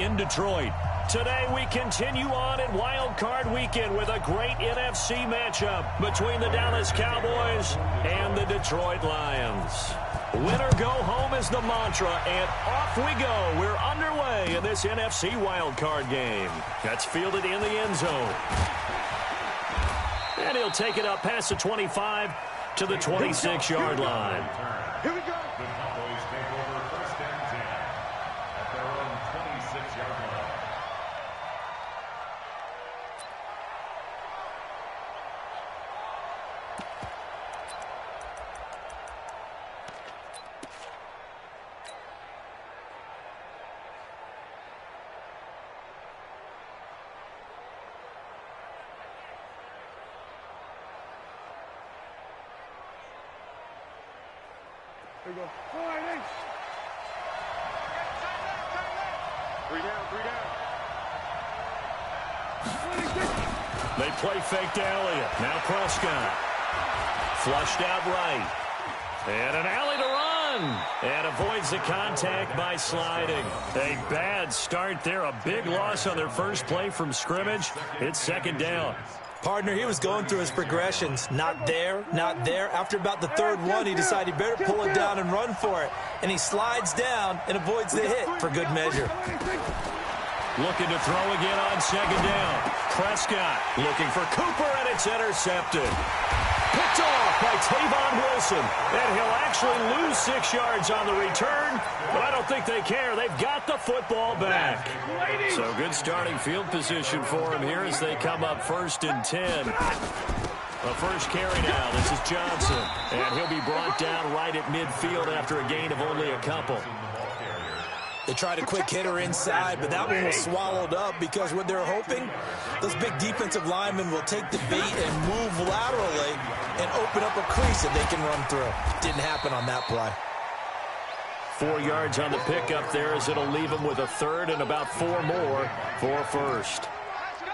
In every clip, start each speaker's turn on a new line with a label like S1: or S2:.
S1: in Detroit. Today we continue on in Wild Card Weekend with a great NFC matchup between the Dallas Cowboys and the Detroit Lions. Win or go home is the mantra, and off we go. We're underway in this NFC Wild Card game. That's fielded in the end zone. And he'll take it up past the 25 to the 26-yard line.
S2: Here we go. The Cowboys take over first and 10 at their own 26-yard line. There you go. All right, thanks. 3 down, 3 down.
S1: They play fake to Elliott. Now Prescott. Flushed out right. And an alley to run. And avoids the contact by sliding. A bad start there. A big loss on their first play from scrimmage. It's second down.
S3: Partner, he was going through his progressions. Not there, not there. After about the third one, he decided he better pull it down and run for it. And he slides down and avoids the hit for good measure.
S1: Looking to throw again on second down. Prescott looking for Cooper, and it's intercepted. Picked off by Tavon Wilson. And he'll actually lose 6 yards on the return, but I don't think they care. They've got the football back. So good starting field position for him here as they come up first and 10. The first carry now. This is Johnson. And he'll be brought down right at midfield after a gain of only a couple.
S3: They tried a quick hitter inside, but that one was swallowed up because what they're hoping, those big defensive linemen will take the bait and move laterally and open up a crease that they can run through. Didn't happen on that play.
S1: 4 yards on the pickup there as it'll leave them with a third and about 4 more for first.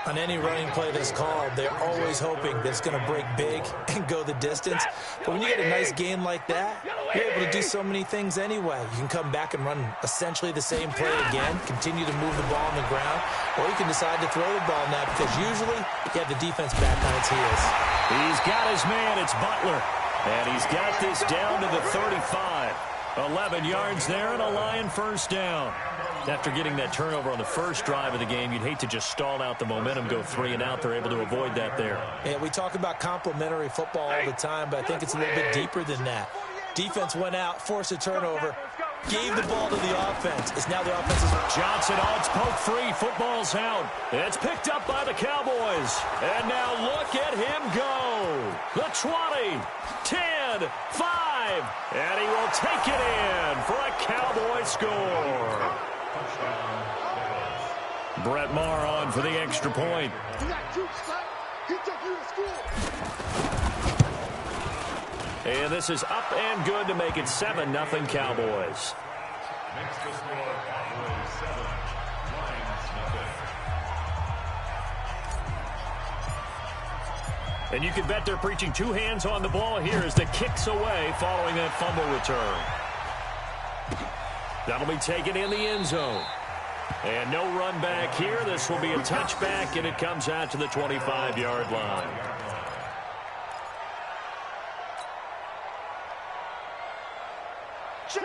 S3: On any running play that's called, they're always hoping that it's going to break big and go the distance. But when you get a nice gain like that, you're able to do so many things anyway. You can come back and run essentially the same play again, continue to move the ball on the ground, or you can decide to throw the ball now because usually you have the defense back on its heels.
S1: He's got his man. It's Butler. And he's got this down to the 35. 11 yards there and a Lion first down. After getting that turnover on the first drive of the game, you'd hate to just stall out the momentum, go 3 and out. They're able to avoid that there.
S3: Yeah, we talk about complementary football all the time, but I think it's a little bit deeper than that. Defense went out, forced a turnover, gave the ball to the offense. It's now the offense's...
S1: Johnson, it's poked free. Football's out. It's picked up by the Cowboys. And now look at him go. The 20, 10, 5, and he will take it in for a Cowboy score. Brett Maher on for the extra point. And this is up and good to make it 7-0 Cowboys.
S2: Makes the score Cowboys 7, Lions nothing.
S1: And you can bet they're preaching 2 hands on the ball here as the kick's away following that fumble return. That'll be taken in the end zone. And no run back here. This will be a touchback, and it comes out to the 25-yard line.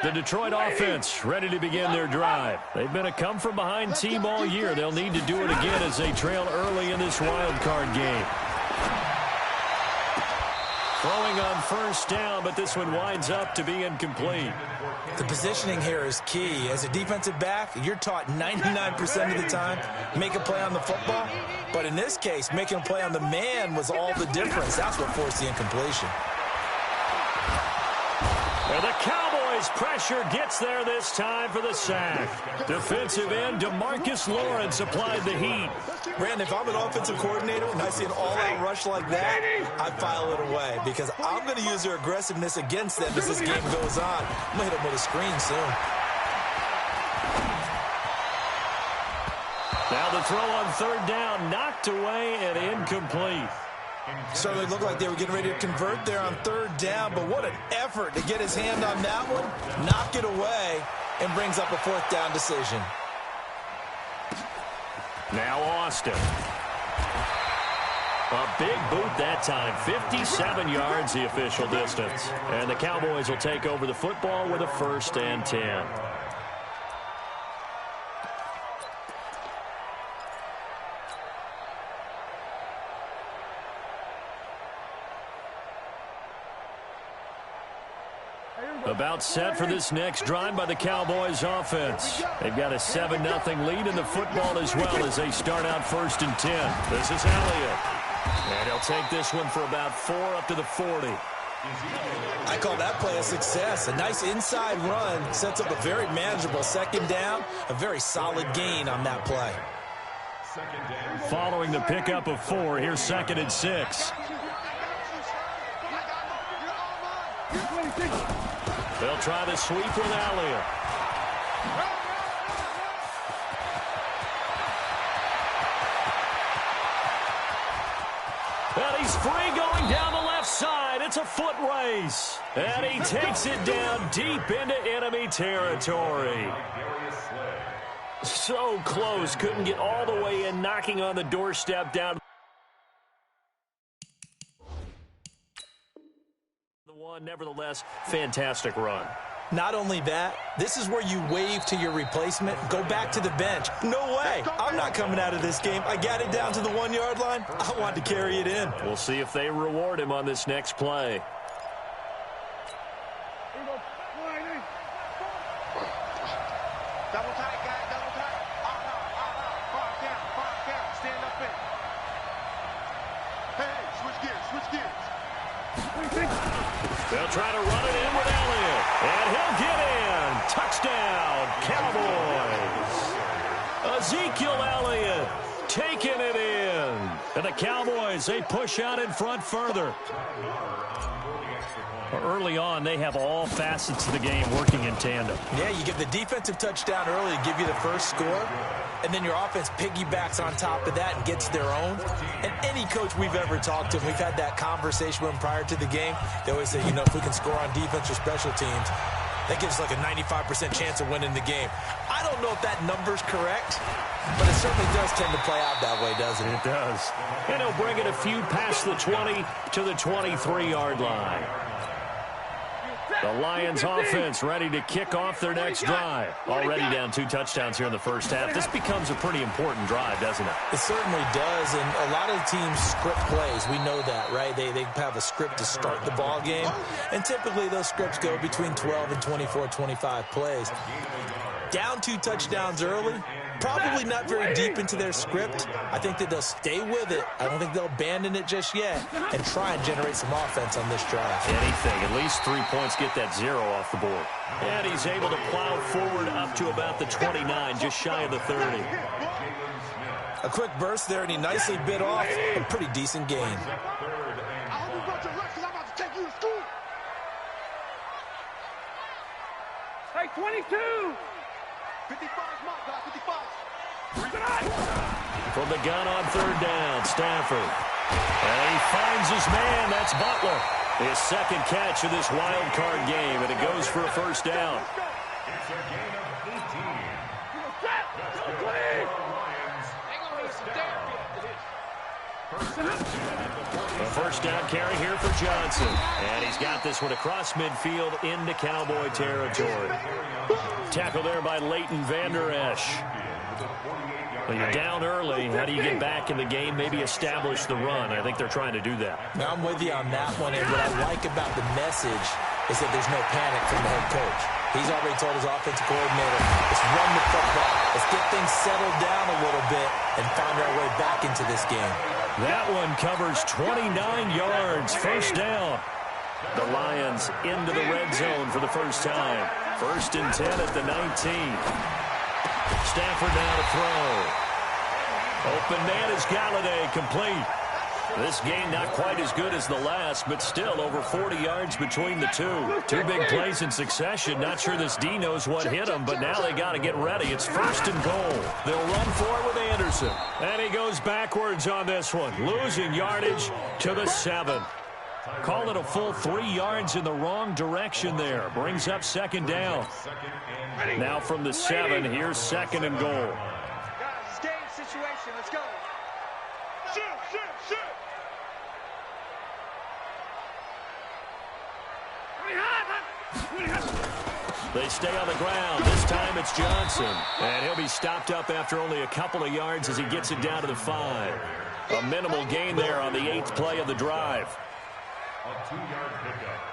S1: The Detroit offense ready to begin their drive. They've been a come-from-behind team all year. They'll need to do it again as they trail early in this wild card game. Throwing on first down, but this one winds up to be incomplete.
S3: The positioning here is key. As a defensive back, you're taught 99% of the time, make a play on the football. But in this case, making a play on the man was all the difference. That's what forced the incompletion.
S1: And the Cowboys pressure gets there this time for the sack. Defensive end DeMarcus Lawrence applied the heat.
S3: Brandon, if I'm an offensive coordinator and I see an all-out rush like that, I file it away because I'm going to use their aggressiveness against them as this game goes on. I'm going to hit them with a screen soon.
S1: Now the throw on third down, knocked away and incomplete.
S3: Certainly looked like they were getting ready to convert there on third down, but what an effort to get his hand on that one, knock it away, and brings up a fourth down decision.
S1: Now Austin. A big boot that time. 57 yards the official distance. And the Cowboys will take over the football with a 1st and 10. About set for this next drive by the Cowboys offense. They've got a 7-0 lead in the football as well as they start out 1st and 10. This is Elliott. And he'll take this one for about 4 up to the 40.
S3: I call that play a success. A nice inside run sets up a very manageable 2nd down. A very solid gain on that play.
S1: Following the pickup of 4, here's 2nd and 6. They'll try to sweep with Elliott. And he's free going down the left side. It's a foot race. And he takes it down deep into enemy territory. So close. Couldn't get all the way in, knocking on the doorstep down. Nevertheless, fantastic run.
S3: Not only that, this is where you wave to your replacement, go back to the bench. No way. I'm not coming out of this game. I got it down to the 1-yard line. I want to carry it in.
S1: We'll see if they reward him on this next play.
S4: Double tight, guys, double tight. Five count. Stand up in. Hey, switch gears.
S1: They'll try to run it in with Elliott. And he'll get in. Touchdown, Cowboys. Ezekiel Elliott taking it in. And the Cowboys, they push out in front further. Early on, they have all facets of the game working in tandem.
S3: Yeah, you get the defensive touchdown early to give you the first score, and then your offense piggybacks on top of that and gets their own. And any coach we've ever talked to, we've had that conversation with them prior to the game, they always say, you know, if we can score on defense or special teams, that gives like a 95% chance of winning the game. I don't know if that number's correct, but it certainly does tend to play out that way, doesn't it?
S1: It does. And he'll bring it a few past the 20 to the 23-yard line. The Lions offense ready to kick off their next drive. Already down 2 touchdowns here in the first half. This becomes a pretty important drive, doesn't it?
S3: It certainly does, and a lot of teams script plays. We know that, right? They have a script to start the ball game, and typically those scripts go between 12 and 24, 25 plays. Down 2 touchdowns early, probably not very deep into their script. I think that they'll stay with it. I don't think they'll abandon it just yet and try and generate some offense on this drive.
S1: Anything, at least 3 points, get that 0 off the board. And he's able to plow forward up to about the 29, just shy of the 30.
S3: A quick burst there, and he nicely bit off a pretty decent gain.
S4: Hey, 22! 55's mark, guys, 55.
S1: From the gun on 3rd down, Stafford. And he finds his man. That's Butler. His 2nd catch of this wild card game, and it goes for a 1st down.
S2: It's a gain of 18.
S1: A 1st down carry here for Johnson. And he's got this one across midfield into Cowboy territory. Tackle there by Leighton Vander Esch. Well, you're down early. How do you get back in the game, maybe establish the run? I think they're trying to do that.
S3: Now, I'm with you on that one, and what I like about the message is that there's no panic from the head coach. He's already told his offensive coordinator, let's run the football, let's get things settled down a little bit and find our way back into this game.
S1: That one covers 29 yards, 1st down. The Lions into the red zone for the first time. 1st and 10 at the 19. Stafford now to throw. Open man is Galladay, complete. This game not quite as good as the last, but still over 40 yards between the two. 2 big plays in succession. Not sure this D knows what hit him, but now they got to get ready. It's 1st and goal. They'll run for it with Anderson. And he goes backwards on this one, losing yardage to the 7. Call it a full 3 yards in the wrong direction there. Brings up 2nd down. Now from the 7, here's 2nd and goal.
S4: Guys, it's game situation. Let's go. Shoot, shoot, shoot.
S1: They stay on the ground. This time it's Johnson. And he'll be stopped up after only a couple of yards as he gets it down to the 5. A minimal gain there on the 8th play of the drive.
S2: A 2-yard pickup.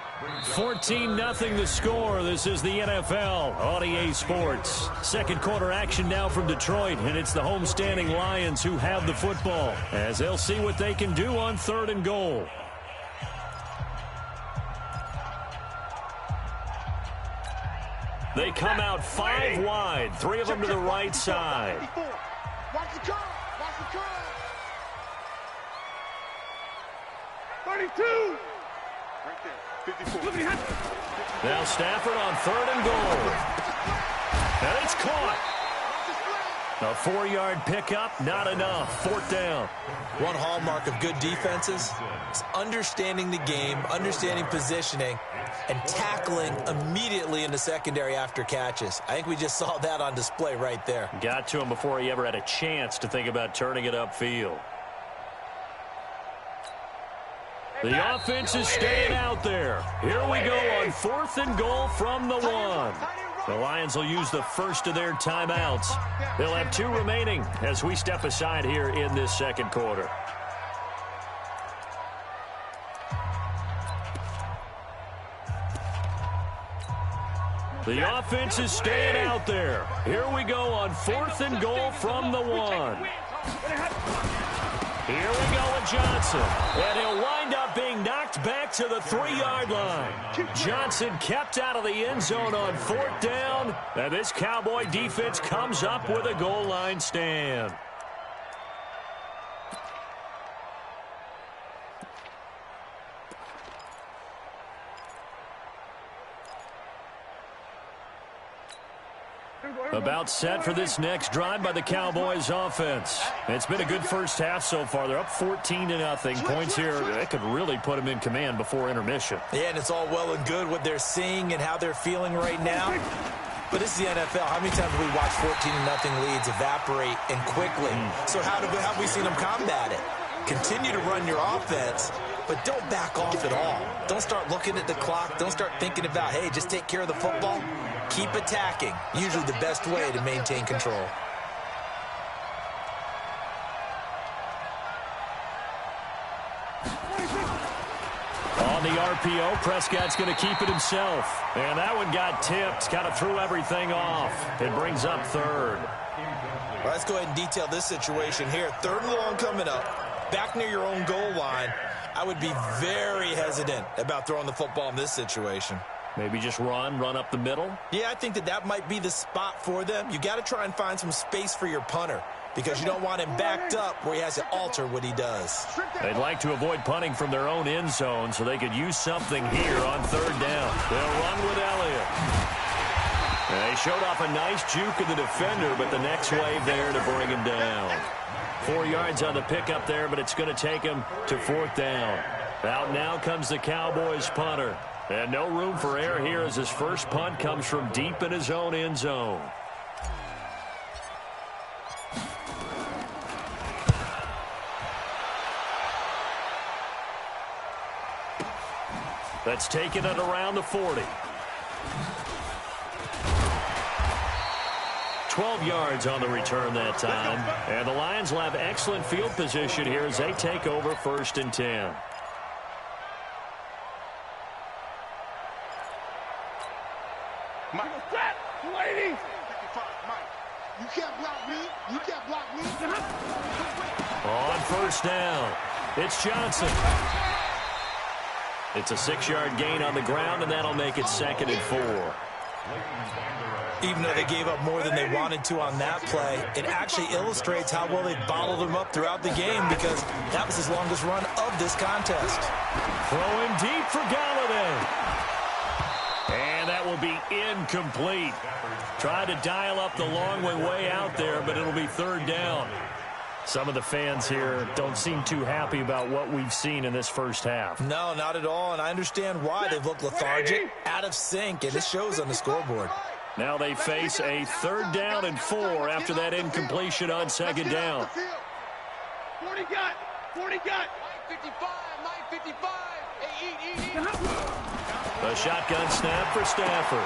S1: 14-0 the score. This is the NFL on EA Sports. Second quarter action now from Detroit, and it's the homestanding Lions who have the football as they'll see what they can do on 3rd and goal. They come out 5 wide, 3 of them to the right side.
S4: Watch the curve. Watch the curve. 32. Right there. 54.
S1: Now Stafford on 3rd and goal. And it's caught. A 4-yard pickup, not enough. 4th down.
S3: One hallmark of good defenses is understanding the game, understanding positioning, and tackling immediately in the secondary after catches. I think we just saw that on display right there.
S1: Got to him before he ever had a chance to think about turning it upfield. The offense is staying out there. Here we go on 4th and goal from the 1. The Lions will use the first of their timeouts. They'll have 2 remaining as we step aside here in this second quarter. The offense is staying out there. Here we go on 4th and goal from the 1. Here we go with Johnson. And he'll wind up being knocked back to the 3-yard line. Johnson kept out of the end zone on 4th down. And this Cowboy defense comes up with a goal line stand. About set for this next drive by the Cowboys offense. It's been a good first half so far. They're up 14-0. Points here, that could really put them in command before intermission.
S3: Yeah, and it's all well and good what they're seeing and how they're feeling right now. But this is the NFL. How many times have we watched 14-0 leads evaporate and quickly? So how have we seen them combat it? Continue to run your offense, but don't back off at all. Don't start looking at the clock. Don't start thinking about, hey, just take care of the football. Keep attacking. Usually the best way to maintain control.
S1: On the RPO, Prescott's going to keep it himself. And that one got tipped. Kind of threw everything off. It brings up 3rd.
S3: Well, let's go ahead and detail this situation here. 3rd and long coming up. Back near your own goal line. I would be very hesitant about throwing the football in this situation.
S1: Maybe just run up the middle?
S3: Yeah, I think that might be the spot for them. You got to try and find some space for your punter because you don't want him backed up where he has to alter what he does.
S1: They'd like to avoid punting from their own end zone so they could use something here on 3rd down. They'll run with Elliott. They showed off a nice juke of the defender, but the next wave there to bring him down. 4 yards on the pickup there, but it's going to take him to 4th down. Out now comes the Cowboys punter. And no room for error here as his first punt comes from deep in his own end zone. That's taken it around the 40. 12 yards on the return that time. And the Lions will have excellent field position here as they take over 1st and 10.
S4: Mike. Lady. Mike. You can't block me. You can't block me.
S1: On 1st down, it's Johnson. It's a 6-yard gain on the ground, and that'll make it 2nd and 4.
S3: Even though they gave up more than they wanted to on that play, it actually illustrates how well they bottled them up throughout the game because that was his longest run of this contest.
S1: Throwing deep for Galladay. And that will be incomplete. Tried to dial up the long way out there, but it'll be 3rd down. Some of the fans here don't seem too happy about what we've seen in this first half.
S3: No, not at all, and I understand why. They've looked lethargic, out of sync, and it shows on the scoreboard.
S1: Now they face a 3rd down and 4 after that incompletion on 2nd down.
S4: 40 got. 40 got.
S5: 55.
S1: A shotgun snap for Stafford.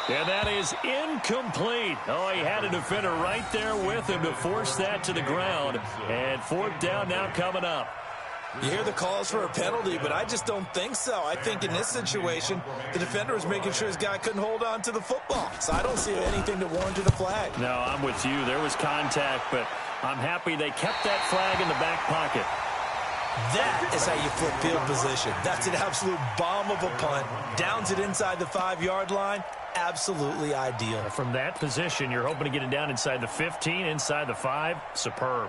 S1: And that is incomplete. Oh, he had a defender right there with him to force that to the ground. And 4th down now coming up.
S3: You hear the calls for a penalty, but I just don't think so. I think in this situation, the defender was making sure his guy couldn't hold on to the football. So I don't see anything to warrant a flag.
S1: No, I'm with you. There was contact, but I'm happy they kept that flag in the back pocket.
S3: That is how you flip field position. That's an absolute bomb of a punt. Downs it inside the 5-yard line. Absolutely ideal.
S1: From that position, you're hoping to get it down inside the 15, inside the 5. Superb.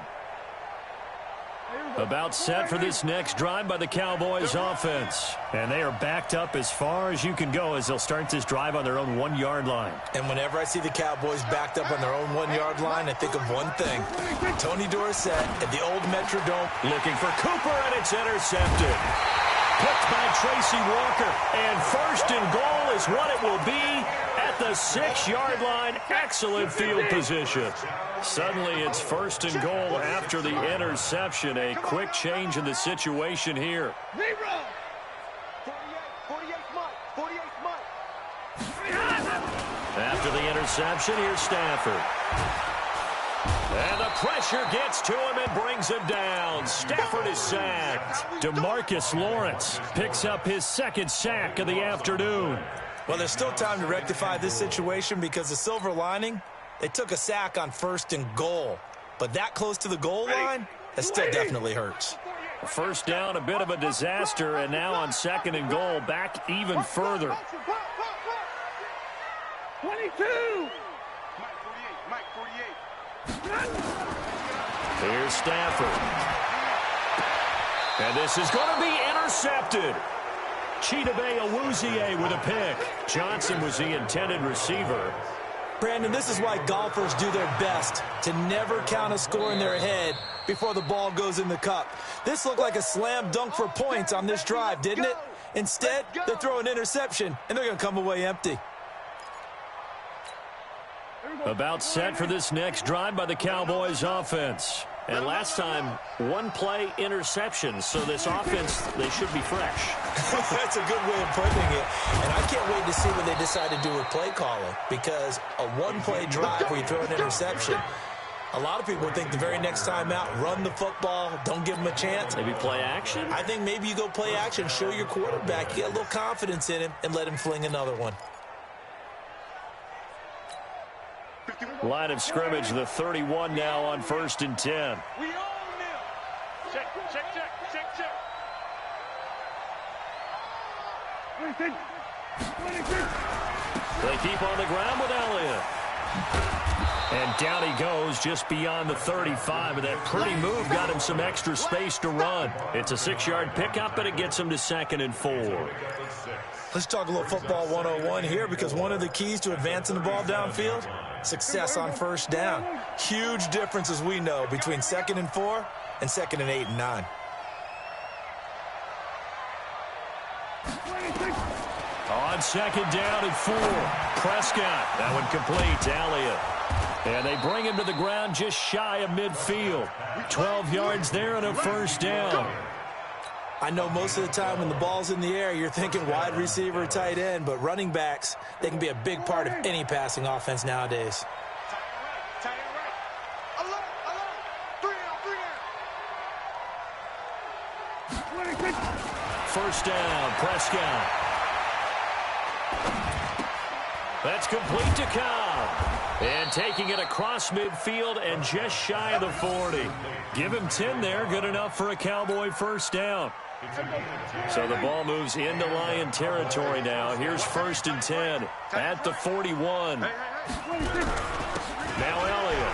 S1: About set for this next drive by the Cowboys offense. And they are backed up as far as you can go as they'll start this drive on their own 1-yard line.
S3: And whenever I see the Cowboys backed up on their own 1-yard line, I think of one thing. Tony Dorsett at the old Metrodome.
S1: Looking for Cooper, and it's intercepted. Picked by Tracy Walker. And 1st and goal is what it will be at the 6-yard line. Excellent field position. Suddenly it's 1st and goal after the interception. A quick change in the situation here. After the interception, here's Stafford. And the pressure gets to him and brings him down. Stafford is sacked. DeMarcus Lawrence picks up his 2nd sack of the afternoon.
S3: Well, there's still time to rectify this situation because the silver lining, they took a sack on 1st and goal. But that close to the goal line, that still definitely hurts.
S1: 1st down, a bit of a disaster, and now on 2nd and goal, back even further.
S4: 22.
S2: Mike 48.
S1: Here's Stafford. And this is going to be intercepted. Chidobe Awuzie with a pick. Johnson was the intended receiver.
S3: Brandon, this is why golfers do their best to never count a score in their head before the ball goes in the cup. This looked like a slam dunk for points on this drive, didn't it? Instead, they throw an interception, and they're going to come away empty.
S1: About set for this next drive by the Cowboys offense. And last time, 1-play interception. So this offense, they should be fresh.
S3: That's a good way of putting it. And I can't wait to see what they decide to do with play calling. Because a 1-play drive where you throw an interception, a lot of people think the very next time out, run the football, don't give them a chance.
S1: Maybe play action?
S3: I think maybe you go play action, show your quarterback, you get a little confidence in him, and let him fling another one.
S1: Line of scrimmage, the 31 now on 1st and 10.
S4: We own them. Check. 26.
S1: They keep on the ground with Elliott. And down he goes just beyond the 35. And that pretty move got him some extra space to run. It's a 6-yard pickup, and it gets him to 2nd and 4.
S3: Let's talk a little football 101 here, because one of the keys to advancing the ball downfield, success on 1st down. Huge difference, as we know, between 2nd and 4 and 2nd and 8 and 9.
S1: On 2nd down and 4. Prescott, that one complete to Elliott. And they bring him to the ground just shy of midfield. 12 yards there and a 1st down.
S3: I know most of the time when the ball's in the air, you're thinking wide receiver, tight end, but running backs, they can be a big part of any passing offense nowadays.
S4: Tight end right. Alert. 3 down.
S1: 1st down, Prescott. That's complete to Cobb. And taking it across midfield and just shy of the 40. Give him 10 there, good enough for a Cowboy 1st down. So the ball moves into Lion territory now. Here's 1st and 10 at the 41. Now Elliott.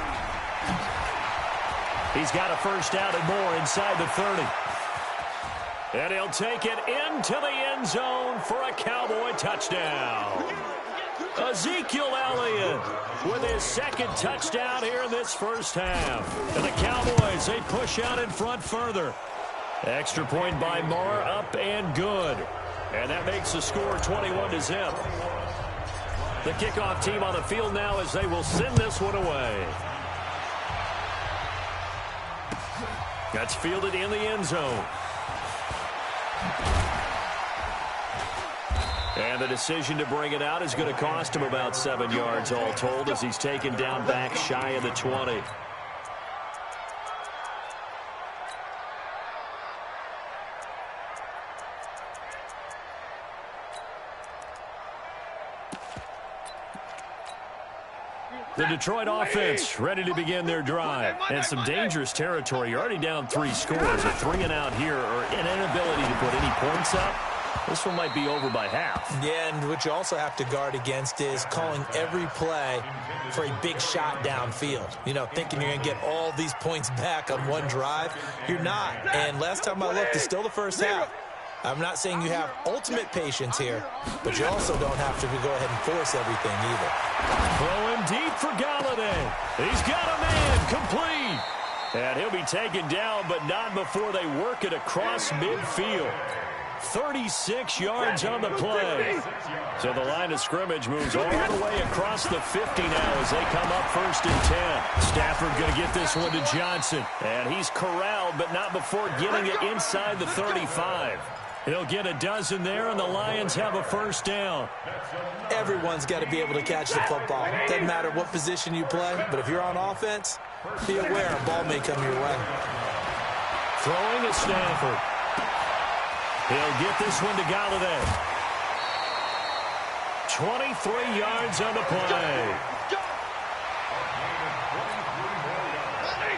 S1: He's got a 1st down and more inside the 30. And he'll take it into the end zone for a Cowboy touchdown. Ezekiel Elliott with his 2nd touchdown here in this 1st half. And the Cowboys, they push out in front further. Extra point by Marr, up and good. And that makes the score 21-0. The kickoff team on the field now as they will send this one away. That's fielded in the end zone. And the decision to bring it out is going to cost him about 7 yards all told as he's taken down back shy of the 20. The Detroit offense ready to begin their drive. And some dangerous territory. You're already down 3 scores. A 3 and out here or an inability to put any points up. This one might be over by half.
S3: Yeah, and what you also have to guard against is calling every play for a big shot downfield. You know, thinking you're going to get all these points back on one drive. You're not. And last time I looked, it's still the first half. I'm not saying you have ultimate patience here, but you also don't have to go ahead and force everything either.
S1: Throwing deep for Galladay. He's got a man complete. And he'll be taken down, but not before they work it across midfield. 36 yards on the play. So the line of scrimmage moves all the way across the 50 now as they come up 1st and 10. Stafford going to get this one to Johnson. And he's corralled, but not before getting it inside the 35. He'll get a dozen there, and the Lions have a 1st down.
S3: Everyone's got to be able to catch the football. Doesn't matter what position you play, but if you're on offense, be aware a ball may come your way.
S1: Throwing at Stafford. He'll get this one to Galladay. 23 yards on the play.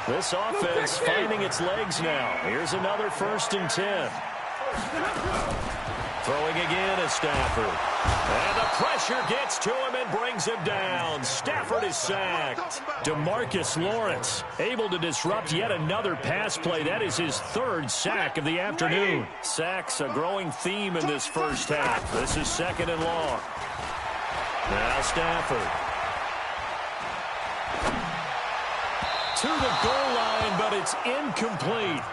S1: This offense finding its legs now. Here's another 1st and 10. Throwing again at Stafford. And the pressure gets to him and brings him down. Stafford is sacked. DeMarcus Lawrence able to disrupt yet another pass play. That is his 3rd sack of the afternoon. Sacks a growing theme in this first half. This is 2nd and long. Now Stafford. To the goal line, but it's incomplete.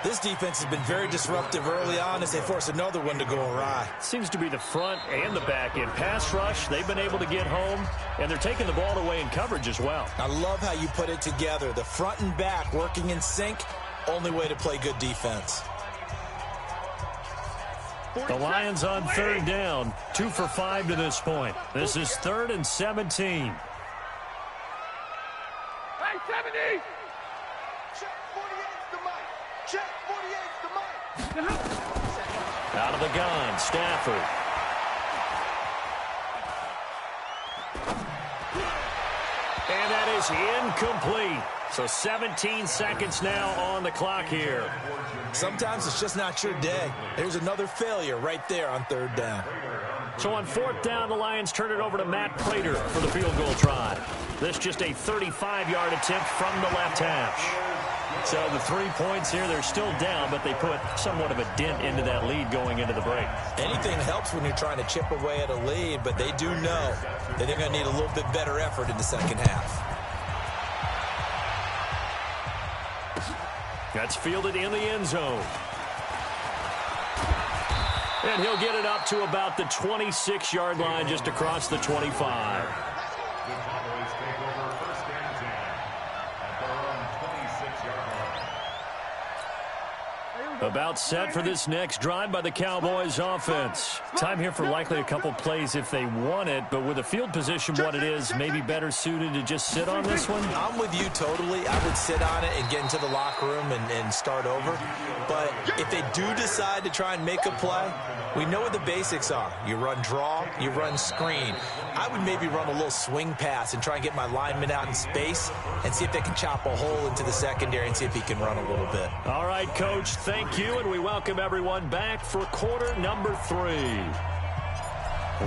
S3: This defense has been very disruptive early on as they force another one to go awry.
S1: Seems to be the front and the back in pass rush. They've been able to get home, and they're taking the ball away in coverage as well.
S3: I love how you put it together. The front and back working in sync, only way to play good defense.
S1: The Lions on 3rd down, 2 for 5 to this point. This is 3rd and 17.
S4: Hey, 70! Check 48's the mic. Check 48's the mic.
S1: Out of the gun, Stafford. And that is incomplete. So 17 seconds now on the clock here.
S3: Sometimes it's just not your day. There's another failure right there on 3rd down.
S1: So on 4th down, the Lions turn it over to Matt Prater for the field goal try. This just a 35-yard attempt from the left hash. So the 3 points here, they're still down, but they put somewhat of a dent into that lead going into the break.
S3: Anything helps when you're trying to chip away at a lead, but they do know that they're going to need a little bit better effort in the second half.
S1: That's fielded in the end zone. And he'll get it up to about the 26-yard line, just across the 25. About set for this next drive by the Cowboys offense. Time here for likely a couple plays if they want it, but with the field position what it is, maybe better suited to just sit on this one?
S3: I'm with you totally. I would sit on it and get into the locker room and start over. But if they do decide to try and make a play, we know what the basics are. You run draw, you run screen. I would maybe run a little swing pass and try and get my lineman out in space and see if they can chop a hole into the secondary and see if he can run a little bit.
S1: All right, Coach, thank you, and we welcome everyone back for quarter number 3.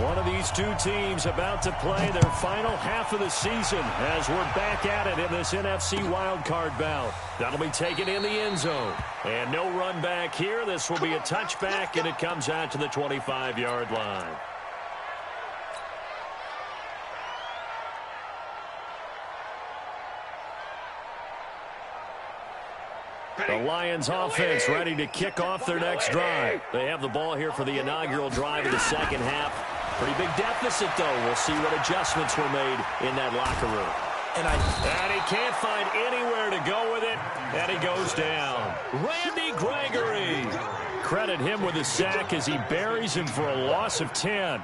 S1: One of these two teams about to play their final half of the season as we're back at it in this NFC wildcard bout. That'll be taken in the end zone. And no run back here. This will be a touchback, and it comes out to the 25-yard line. The Lions offense ready to kick off their next drive. They have the ball here for the inaugural drive of the second half. Pretty big deficit, though. We'll see what adjustments were made in that locker room. And he can't find anywhere to go with it, and he goes down. Randy Gregory. Credit him with a sack as he buries him for a loss of 10.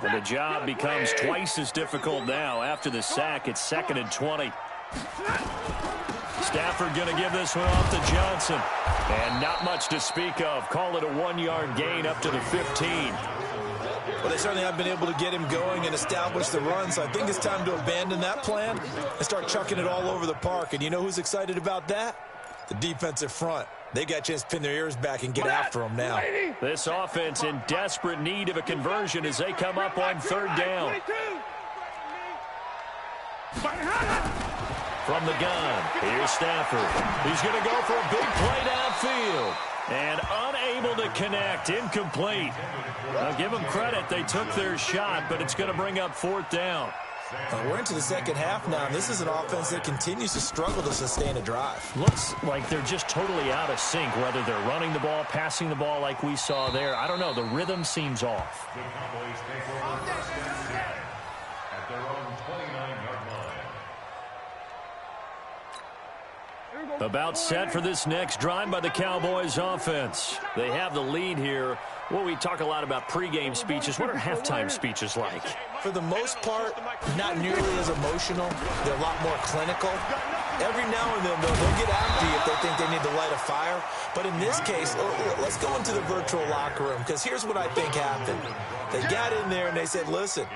S1: And the job becomes twice as difficult now. After the sack, it's 2nd and 20. Stafford going to give this one off to Johnson. And not much to speak of. Call it a 1-yard gain up to the 15.
S3: Well, they certainly haven't been able to get him going and establish the run, so I think it's time to abandon that plan and start chucking it all over the park. And you know who's excited about that? The defensive front. They got a chance to pin their ears back and get after him now.
S1: This offense in desperate need of a conversion as they come up on 3rd down. From the gun, here's Stafford. He's going to go for a big play downfield. And unable to connect, incomplete. I'll give them credit, they took their shot, but it's going to bring up 4th down.
S3: We're into the second half now, and this is an offense that continues to struggle to sustain a drive.
S1: Looks like they're just totally out of sync, whether they're running the ball, passing the ball like we saw there. I don't know, the rhythm seems off.
S2: The Cowboys take over 1st and 10 at their own 29-yard line.
S1: About set for this next drive by the Cowboys offense. They have the lead here. Well, we talk a lot about pregame speeches. What are halftime speeches like?
S3: For the most part, not nearly as emotional. They're a lot more clinical. Every now and then, though, they'll get after you if they think they need to light a fire. But in this case, let's go into the virtual locker room, because here's what I think happened. They got in there and they said, listen,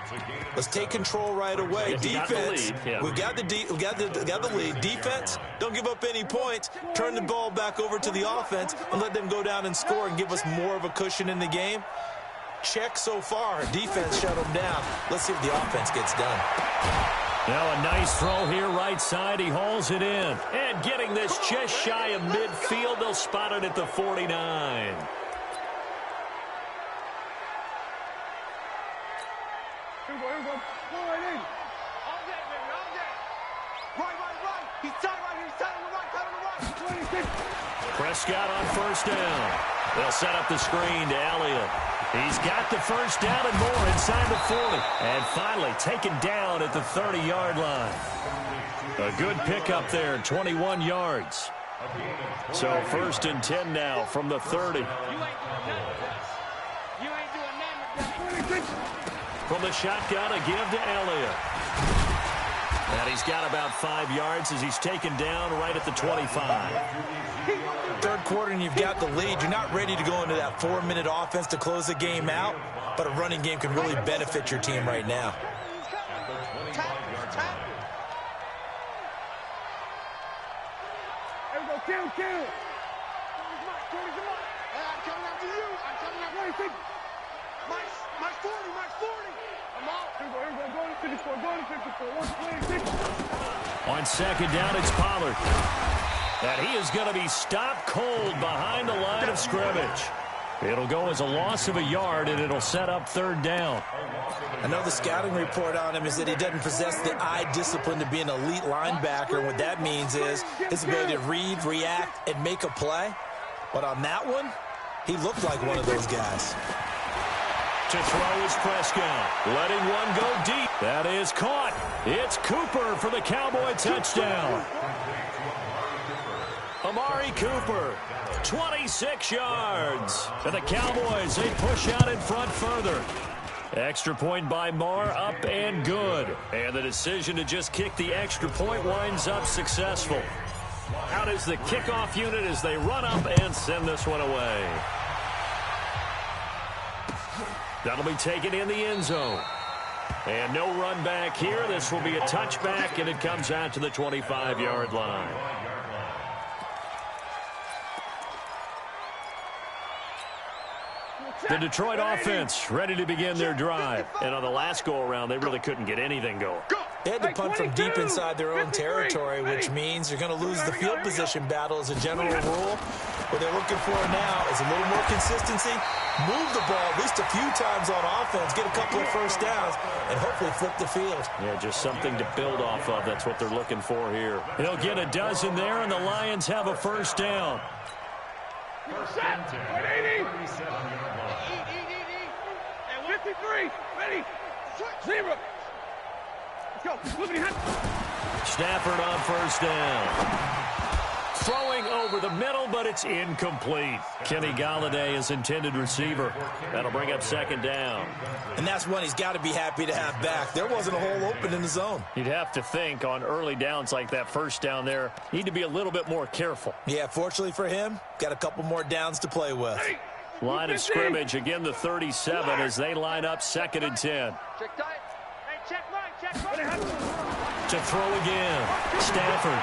S3: let's take control right away. Defense, we got the lead. Defense, don't give up any points. Turn the ball back over to the offense and let them go down and score and give us more of a cushion in the game. Check so far. Defense shut them down. Let's see if the offense gets done.
S1: Now a nice throw here right side. He hauls it in. And getting this just shy of midfield. They'll spot it at the 49.
S4: Here we go. Go right in. All day, baby, all day. Right. He's tight right here. He's tight on the right,
S1: Prescott on 1st down. They'll set up the screen to Elliott. He's got the 1st down and more inside the 40. And finally taken down at the 30-yard line. A good pickup there, 21 yards. So 1st and 10 now from the 30.
S4: You ain't doing nothing.
S1: From the shotgun, a give to Elliott. And he's got about 5 yards as he's taken down right at the 25.
S3: Third quarter and you've got the lead. You're not ready to go into that 4-minute offense to close the game out, but a running game can really benefit your team right now.
S4: There we go, kill. I'm coming after you. My 40. I'm out. Here we go. Go to 54. 126.
S1: On 2nd down, it's Pollard. And he is going to be stopped cold behind the line of scrimmage. It'll go as a loss of a yard, and it'll set up 3rd down.
S3: I know the scouting report on him is that he doesn't possess the eye discipline to be an elite linebacker. And what that means is his ability to read, react, and make a play. But on that one, he looked like one of those guys.
S1: To throw is Prescott, letting one go deep. That is caught. It's Cooper for the Cowboy touchdown. Amari Cooper, 26 yards. And the Cowboys, they push out in front further. Extra point by Marr, up and good. And the decision to just kick the extra point winds up successful. Out is the kickoff unit as they run up and send this one away. That'll be taken in the end zone. And no run back here. This will be a touchback, and it comes out to the 25-yard line. The Detroit offense ready to begin their drive. And on the last go-around, they really couldn't get anything going.
S3: They had to punt from deep inside their own territory, which means you're going to lose the field position battle as a general rule. What they're looking for now is a little more consistency, move the ball at least a few times on offense, get a couple of 1st downs, and hopefully flip the field.
S1: Yeah, just something to build off of. That's what they're looking for here. They'll get a dozen there, and the Lions have a 1st down.
S2: 1st and 10. 37-yard line.
S4: 3, ready, zero. Let's go. Flippity hand.
S1: Stafford on first down. Throwing over the middle, but it's incomplete. Kenny Golladay is intended receiver. That'll bring up second down.
S3: And that's one he's got to be happy to have back. There wasn't a hole open in the zone.
S1: You'd have to think on early downs like that first down there, need to be a little bit more careful.
S3: Yeah, fortunately for him, got a couple more downs to play with.
S1: Line of scrimmage, again the 37 as they line up 2nd and 10.
S4: Check tight. Hey, check right.
S1: To throw again, Stafford.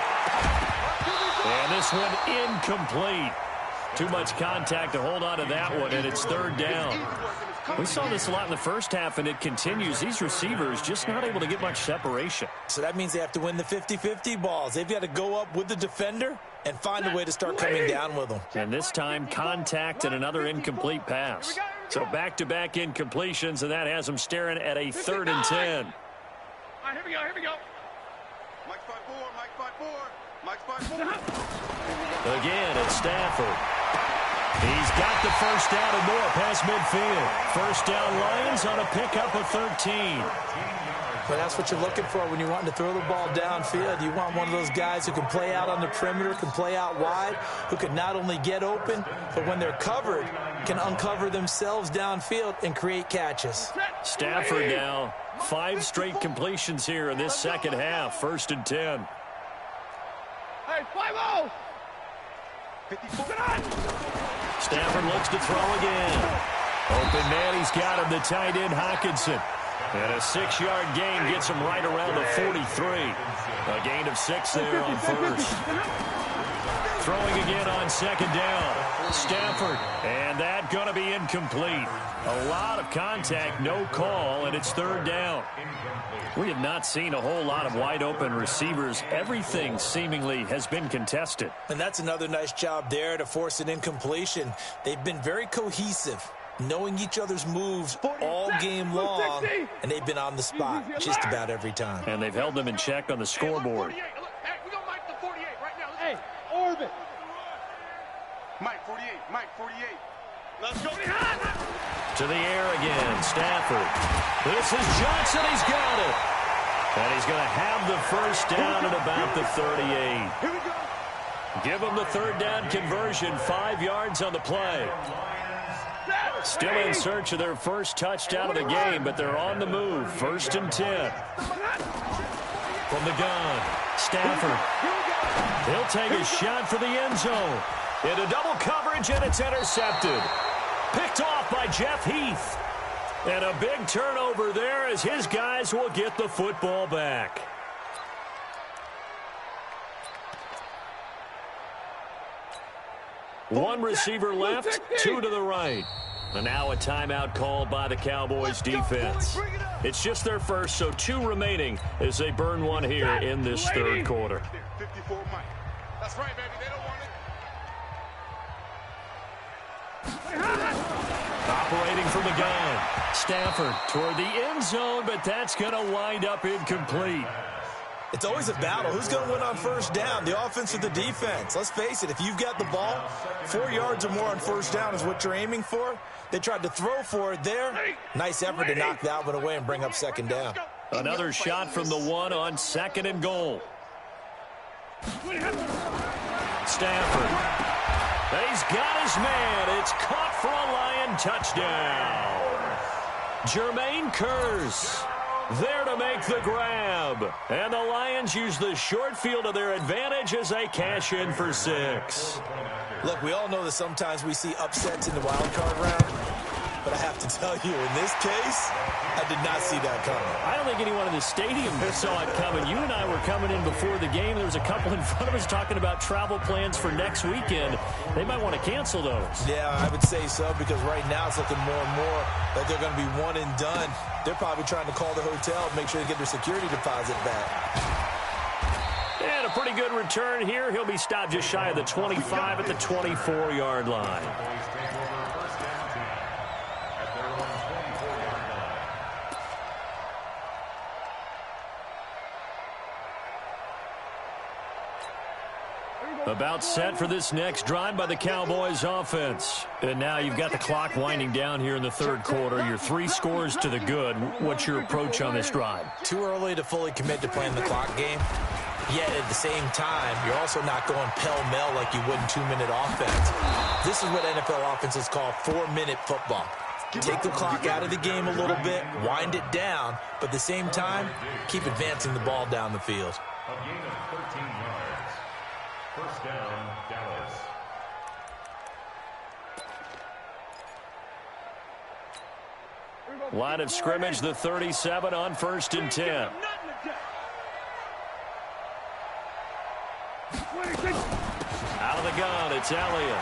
S1: And this one incomplete. Too much contact to hold on to that one, and it's 3rd down. We saw this a lot in the first half, and it continues. These receivers just not able to get much separation.
S3: So that means they have to win the 50-50 balls. They've got to go up with the defender and find a way to start coming down with them.
S1: And this time, contact and another incomplete pass. So back-to-back incompletions, and that has them staring at a 3rd and 10.
S4: All right, here we go. Mike 5-4.
S1: Again, it's Stafford. He's got the first down and more past midfield. First down Lions on a pickup of 13.
S3: But that's what you're looking for when you're wanting to throw the ball downfield. You want one of those guys who can play out on the perimeter, can play out wide, who can not only get open, but when they're covered, can uncover themselves downfield and create catches.
S1: Stafford now, 5 straight completions here in this second half. 1st and 10.
S4: Hey, 5-0.
S1: Stafford looks to throw again. Open man, he's got him, the tight end Hawkinson. And a 6-yard gain gets him right around the 43. A gain of 6 there on first. Throwing again on 2nd down. Stafford, and that going to be incomplete. A lot of contact, no call, and it's 3rd down. We have not seen a whole lot of wide-open receivers. Everything seemingly has been contested.
S3: And that's another nice job there to force an incompletion. They've been very cohesive, knowing each other's moves all game long, and they've been on the spot just about every time.
S1: And they've held them in check on the scoreboard.
S4: Hey, we got Mike the 48 right now. Hey, orbit. Mike 48. Let's go.
S1: To the air again, Stafford. This is Johnson, he's got it. And he's going to have the first down at about the 38.
S4: Here we go.
S1: Give him the 3rd down conversion, 5 yards on the play. Still in search of their first touchdown of the game, but they're on the move. 1st and 10. From the gun, Stafford. He'll take a shot for the end zone. Into double coverage, and it's intercepted. Picked off by Jeff Heath. And a big turnover there as his guys will get the football back. One receiver left, 2 to the right. And now a timeout called by the Cowboys defense. It's just their first, so 2 remaining as they burn one here in this 3rd quarter.
S4: 54 Mike. That's right, baby. They don't want it.
S1: Operating from the gun. Stafford toward the end zone, but that's going to wind up incomplete.
S3: It's always a battle. Who's going to win on first down, the offense or the defense? Let's face it, if you've got the ball, 4 yards or more on first down is what you're aiming for. They tried to throw for it there. Nice effort to knock that one away and bring up 2nd down.
S1: Another shot from the 1 on 2nd and goal. Stafford. He's got his man. It's caught for a Lion touchdown. Jermaine Kearse there to make the grab. And the Lions use the short field to their advantage as they cash in for 6.
S3: Look, we all know that sometimes we see upsets in the wild card round. But I have to tell you, in this case, I did not see that coming.
S1: I don't think anyone in the stadium saw it coming. You and I were coming in before the game. There was a couple in front of us talking about travel plans for next weekend. They might want to cancel those.
S3: Yeah, I would say so, because right now it's looking more and more that they're going to be one and done. They're probably trying to call the hotel and make sure they get their security deposit back.
S1: And a pretty good return here. He'll be stopped just shy of the 25 at the 24-yard line. About set for this next drive by the Cowboys offense. And now you've got the clock winding down here in the third quarter. Your 3 scores to the good. What's your approach on this drive?
S3: Too early to fully commit to playing the clock game. Yet at the same time, you're also not going pell-mell like you would in 2-minute offense. This is what NFL offenses call 4-minute football. Take the clock out of the game a little bit, wind it down, but at the same time, keep advancing the ball down the field.
S2: A gain of 13 yards. First down, Dallas.
S1: Line of scrimmage, the 37 on 1st and 10. Out of the gun, it's Elliott.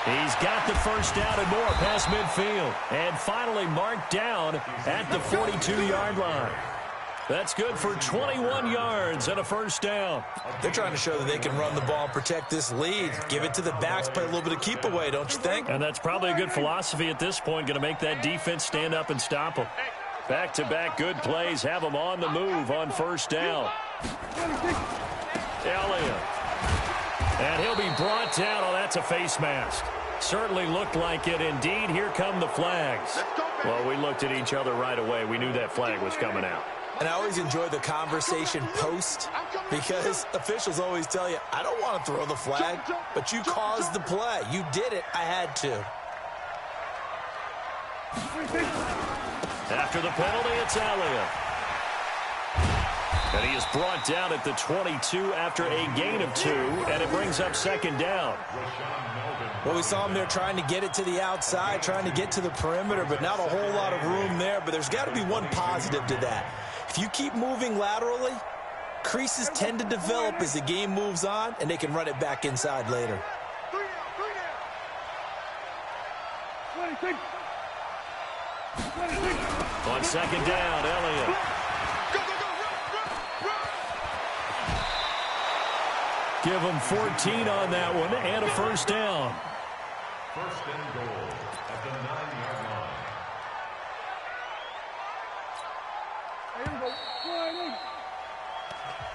S1: He's got the first down and more past midfield. And finally marked down at the 42-yard line. That's good for 21 yards and a first down.
S3: They're trying to show that they can run the ball and protect this lead. Give it to the backs, play a little bit of keep away, don't you think?
S1: And that's probably a good philosophy at this point, going to make that defense stand up and stop them. Back-to-back good plays have them on the move on first down. Elliott. And he'll be brought down. Oh, that's a face mask. Certainly looked like it. Indeed, here come the flags. Well, we looked at each other right away. We knew that flag was coming out.
S3: And I always enjoy the conversation post because officials always tell you, I don't want to throw the flag, but you caused the play. You did it. I had to.
S1: After the penalty, it's Elliott. And he is brought down at the 22 after a gain of 2, and it brings up second down.
S3: Well, we saw him there trying to get it to the outside, trying to get to the perimeter, but not a whole lot of room there. But there's got to be one positive to that. If you keep moving laterally, creases tend to develop as the game moves on, and they can run it back inside later.
S1: On second down, Elliott. Give him 14 on that one and a first down.
S2: First and goal at the 9-yard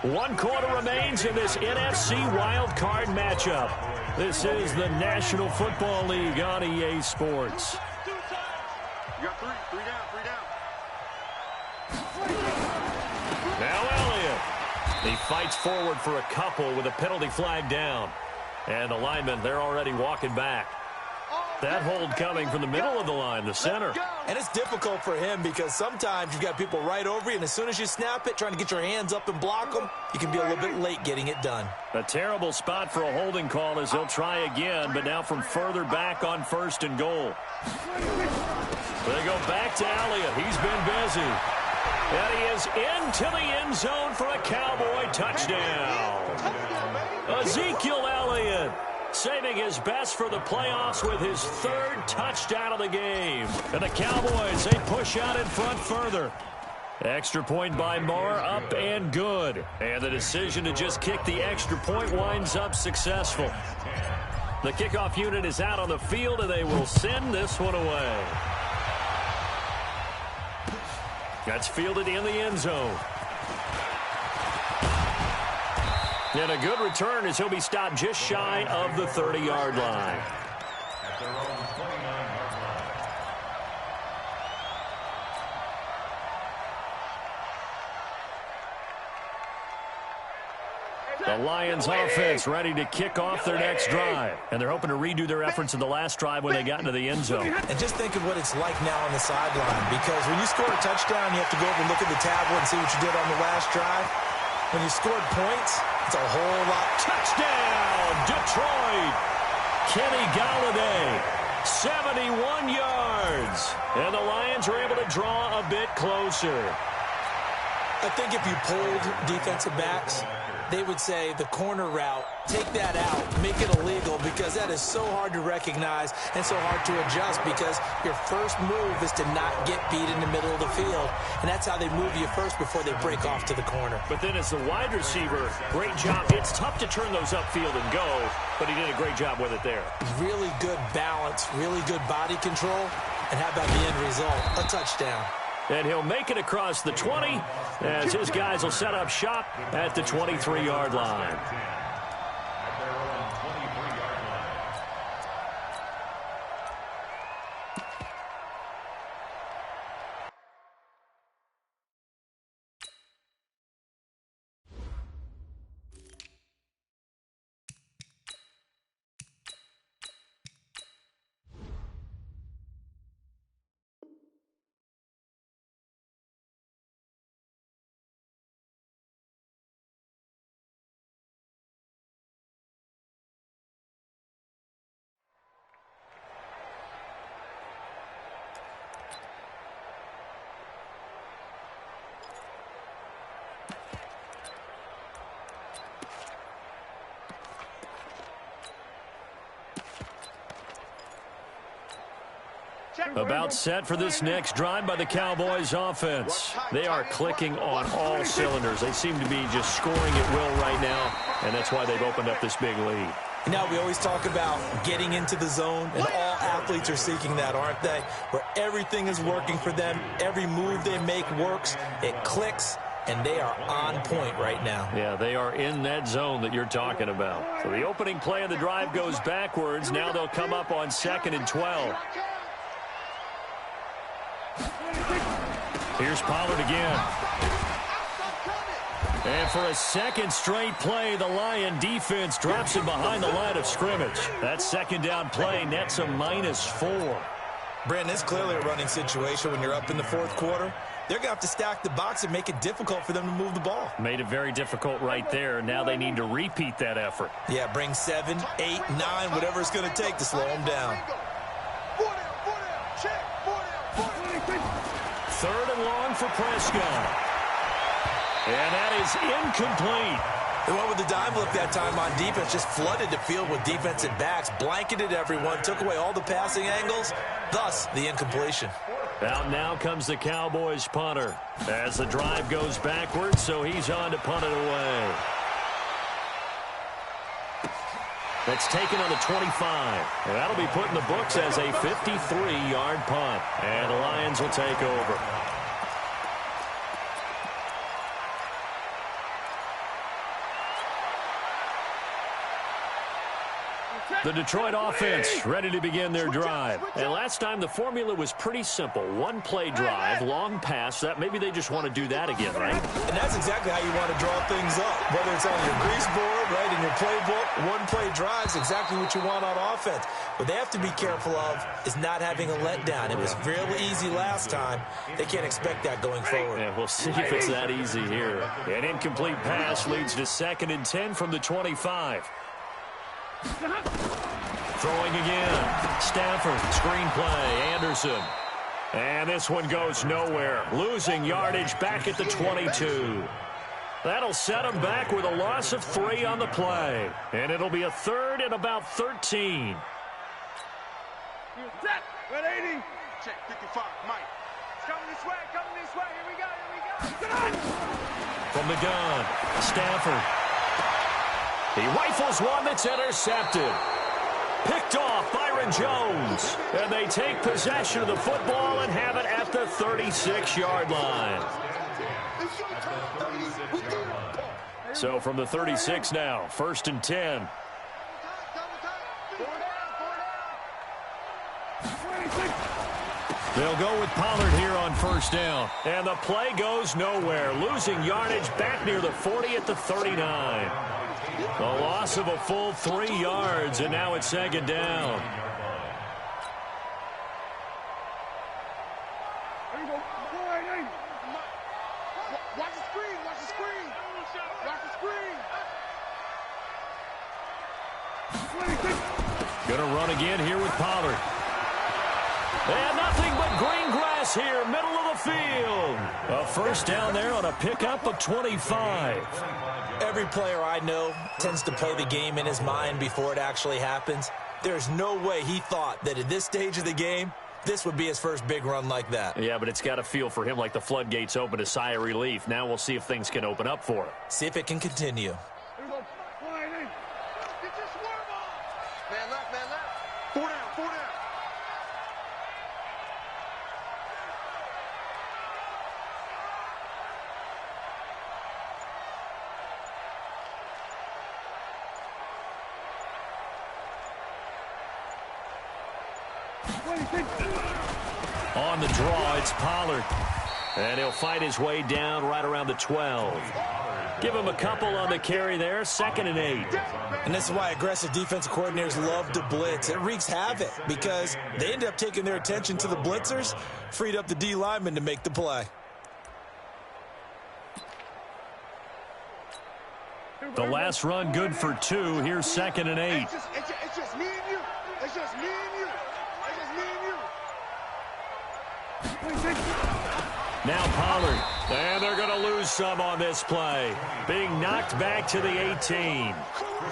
S2: line.
S1: 1 quarter remains in this NFC wild card matchup. This is the National Football League on EA Sports.
S4: You got three down.
S1: Now Elliott. He fights forward for a couple with a penalty flag down. And the linemen, they're already walking back. That hold coming from the middle of the line, the center.
S3: And it's difficult for him because sometimes you've got people right over you, and as soon as you snap it, trying to get your hands up and block them, you can be a little bit late getting it done.
S1: A terrible spot for a holding call as he'll try again, but now from further back on first and goal. They go back to Elliott. He's been busy. And he is into the end zone for a Cowboy touchdown. Ezekiel Elliott saving his best for the playoffs with his 3rd touchdown of the game. And the Cowboys, they push out in front further. Extra point by Marr, up and good. And the decision to just kick the extra point winds up successful. The kickoff unit is out on the field, and they will send this one away. That's fielded in the end zone. And a good return as he'll be stopped just shy of the 30-yard line.
S2: At their own 29-yard line.
S1: The Lions offense ready to kick off their next drive. And they're hoping to redo their efforts in the last drive when they got into the end zone.
S3: And just think of what it's like now on the sideline, because when you score a touchdown, you have to go over and look at the tablet and see what you did on the last drive. When you scored points, it's a whole lot.
S1: Touchdown, Detroit. Kenny Golladay, 71 yards. And the Lions are able to draw a bit closer.
S3: I think if you polled defensive backs, they would say the corner route, take that out, make it illegal, because that is so hard to recognize and so hard to adjust, because your first move is to not get beat in the middle of the field. And that's how they move you first before they break off to the corner.
S1: But then as the wide receiver, great job. It's tough to turn those upfield and go, but he did a great job with it there.
S3: Really good balance, really good body control. And how about the end result? A touchdown.
S1: And he'll make it across the 20 as his guys will set up shop at the 23-yard line.
S2: At their
S1: About set for this next drive by the Cowboys offense. They are clicking on all cylinders. They seem to be just scoring at will right now, and that's why they've opened up this big lead.
S3: Now, we always talk about getting into the zone, and all athletes are seeking that, aren't they? Where everything is working for them, every move they make works, it clicks, and they are on point right now.
S1: Yeah, they are in that zone that you're talking about. So the opening play of the drive goes backwards. Now they'll come up on 2nd and 12. Here's Pollard again. And for a second straight play, the Lion defense drops it behind the line of scrimmage. That second down play nets a -4.
S3: Brandon, it's clearly a running situation when you're up in the fourth quarter. They're going to have to stack the box and make it difficult for them to move the ball.
S1: Made it very difficult right there. Now they need to repeat that effort.
S3: Yeah, bring 7, 8, 9, whatever it's going to take to slow them down.
S1: 3rd and long for Prescott. And that is incomplete.
S3: They went with the dime look that time on defense, just flooded the field with defensive backs, blanketed everyone, took away all the passing angles, thus the incompletion.
S1: Out now comes the Cowboys punter as the drive goes backwards, so he's on to punt it away. That's taken on the 25. And that'll be put in the books as a 53-yard punt. And the Lions will take over. The Detroit offense ready to begin their drive. And last time the formula was pretty simple. One play drive, long pass. That maybe they just want to do that again, right?
S3: And that's exactly how you want to draw things up. Whether it's on your grease board, right, in your playbook, one play drive is exactly what you want on offense. What they have to be careful of is not having a letdown. It was real easy last time. They can't expect that going forward.
S1: Yeah, we'll see if it's that easy here. An incomplete pass leads to 2nd and 10 from the 25. Throwing again. Stafford, screen play, Anderson. And this one goes nowhere. Losing yardage back at the 22. That'll set him back with a loss of 3 on the play. And it'll be a 3rd and about 13.
S4: Set. 180. Check 55. Mike. It's coming this way. Coming this way. Here we go.
S1: From the gun, Stafford. He rifles one that's intercepted. Picked off Byron Jones. And they take possession of the football and have it at the 36-yard line. So from the 36 now, 1st and 10. They'll go with Pollard here on 1st down. And the play goes nowhere. Losing yardage back near the 40 at the 39. A loss of a full 3 yards, and now it's 2nd down.
S4: Watch the screen. Watch the screen. Watch the screen.
S1: Gonna run again here with Pollard. And nothing but green grass here, middle of the field. A 1st down there on a pickup of 25.
S3: Every player I know tends to play the game in his mind before it actually happens. There's no way he thought that at this stage of the game, this would be his first big run like that.
S1: Yeah, but it's got to feel for him like the floodgates open, a sigh of relief. Now we'll see if things can open up for him.
S3: See if it can continue.
S4: Here we go. 180. Get your swerve on. Man left, man left. 4 down, 4 down.
S1: On the draw, it's Pollard. And he'll fight his way down right around the 12. Give him a couple on the carry there, 2nd and 8.
S3: And this is why aggressive defensive coordinators love to blitz. It wreaks havoc because they end up taking their attention to the blitzers, freed up the D lineman to make the play.
S1: The last run good for 2. Here's 2nd and 8.
S4: It's just me and you. It's just me and you. It's just me and you.
S1: Now Pollard. And they're going to lose some on this play. Being knocked back to the 18.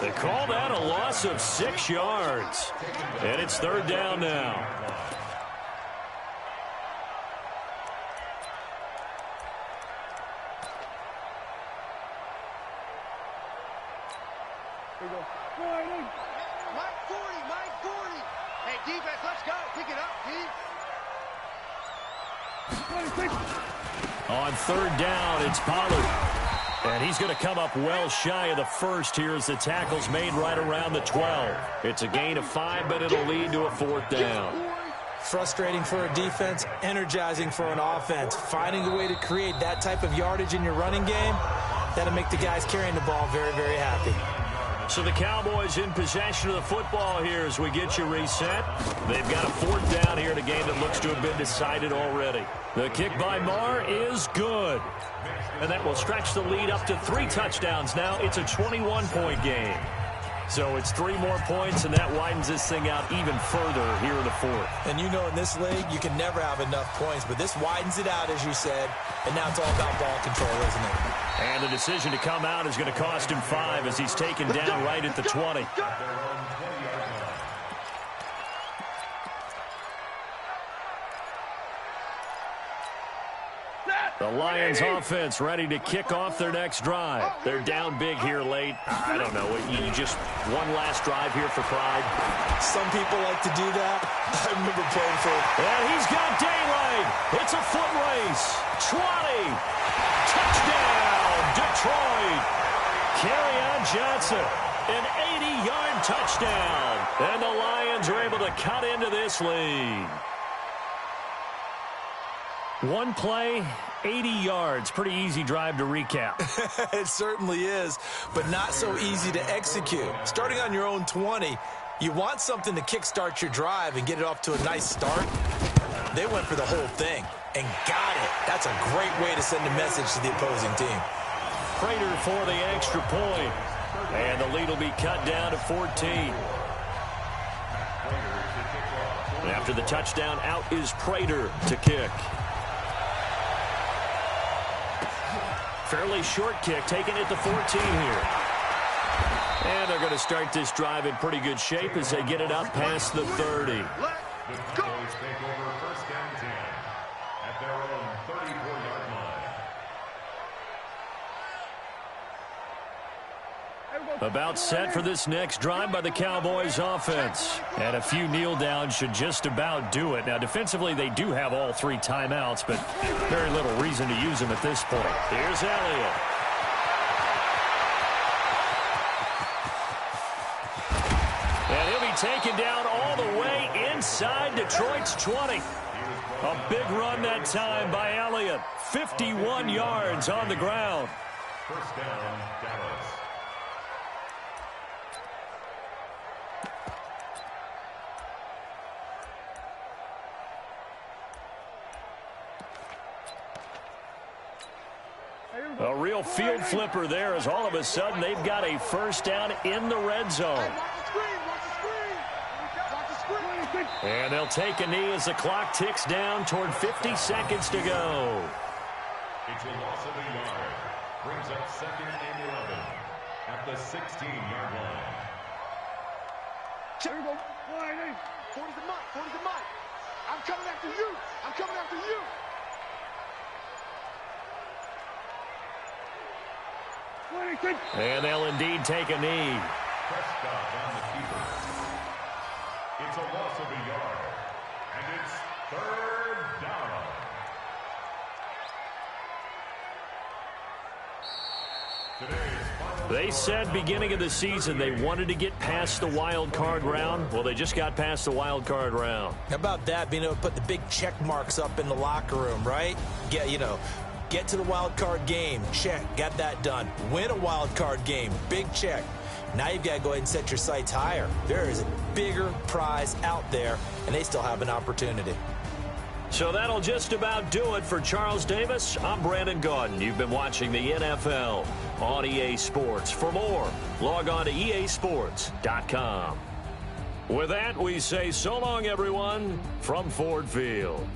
S1: They call that a loss of 6 yards. And it's 3rd down now.
S4: Mike 40, Mike 40. Hey, defense, let's go. Pick it up, D.
S1: On third down, it's Pollard. And he's going to come up well shy of the first here as the tackle's made right around the 12. It's a gain of 5, but it'll lead to a fourth down.
S3: Frustrating for a defense, energizing for an offense. Finding a way to create that type of yardage in your running game, that'll make the guys carrying the ball very, very happy.
S1: So the Cowboys in possession of the football here as we get you reset. They've got a fourth down here in a game that looks to have been decided already. The kick by Marr is good. And that will stretch the lead up to 3 touchdowns now. It's a 21-point game. So it's 3 more points, and that widens this thing out even further here in the fourth.
S3: And you know in this league, you can never have enough points, but this widens it out, as you said, and now it's all about ball control, isn't it?
S1: And the decision to come out is going to cost him 5 as he's taken down right at the 20. The Lions offense ready to kick off their next drive. They're down big here late. I don't know. You just one last drive here for pride.
S3: Some people like to do that. I remember playing for...
S1: And he's got daylight. It's a foot race. 20. Touchdown, Detroit. Kerryon Johnson, an 80-yard touchdown. And the Lions are able to cut into this lead. One play, 80 yards. Pretty easy drive to recap.
S3: It certainly is, but not so easy to execute. Starting on your own 20, you want something to kickstart your drive and get it off to a nice start. They went for the whole thing and got it. That's a great way to send a message to the opposing team.
S1: Prater for the extra point. And the lead will be cut down to 14. After the touchdown, out is Prater to kick. Fairly short kick, taken at the 14 here. And they're going to start this drive in pretty good shape as they get it up past the 30.
S2: The Cowboys take over first down 10 at their own 34-yard line.
S1: About set for this next drive by the Cowboys offense. And a few kneel downs should just about do it. Now, defensively, they do have all 3 timeouts, but very little reason to use them at this point. Here's Elliott. And he'll be taken down all the way inside Detroit's 20. A big run that time by Elliott. 51 yards on the ground.
S2: First down, Dallas.
S1: A real field flipper there as all of a sudden they've got a first down in the red zone. And they'll take a knee as the clock ticks down toward 50 seconds to go.
S2: It's a loss of a yard. Brings up 2nd and 11 at the 16-yard line.
S4: Here we go. 40's the mic. 40's the mic. I'm coming after you. I'm coming after you.
S1: And they'll indeed take a knee.
S2: Prescott on the keeper. It's a loss of a yard. And it's 3rd down.
S1: They said beginning of the season they wanted to get past the wild card round. Well, they just got past the wild card round.
S3: How about that, being able to put the big check marks up in the locker room, right? Get to the wild card game, check, got that done. Win a wild card game, big check. Now you've got to go ahead and set your sights higher. There is a bigger prize out there, and they still have an opportunity.
S1: So that'll just about do it for Charles Davis. I'm Brandon Gaudin. You've been watching the NFL on EA Sports. For more, log on to easports.com. With that, we say so long, everyone, from Ford Field.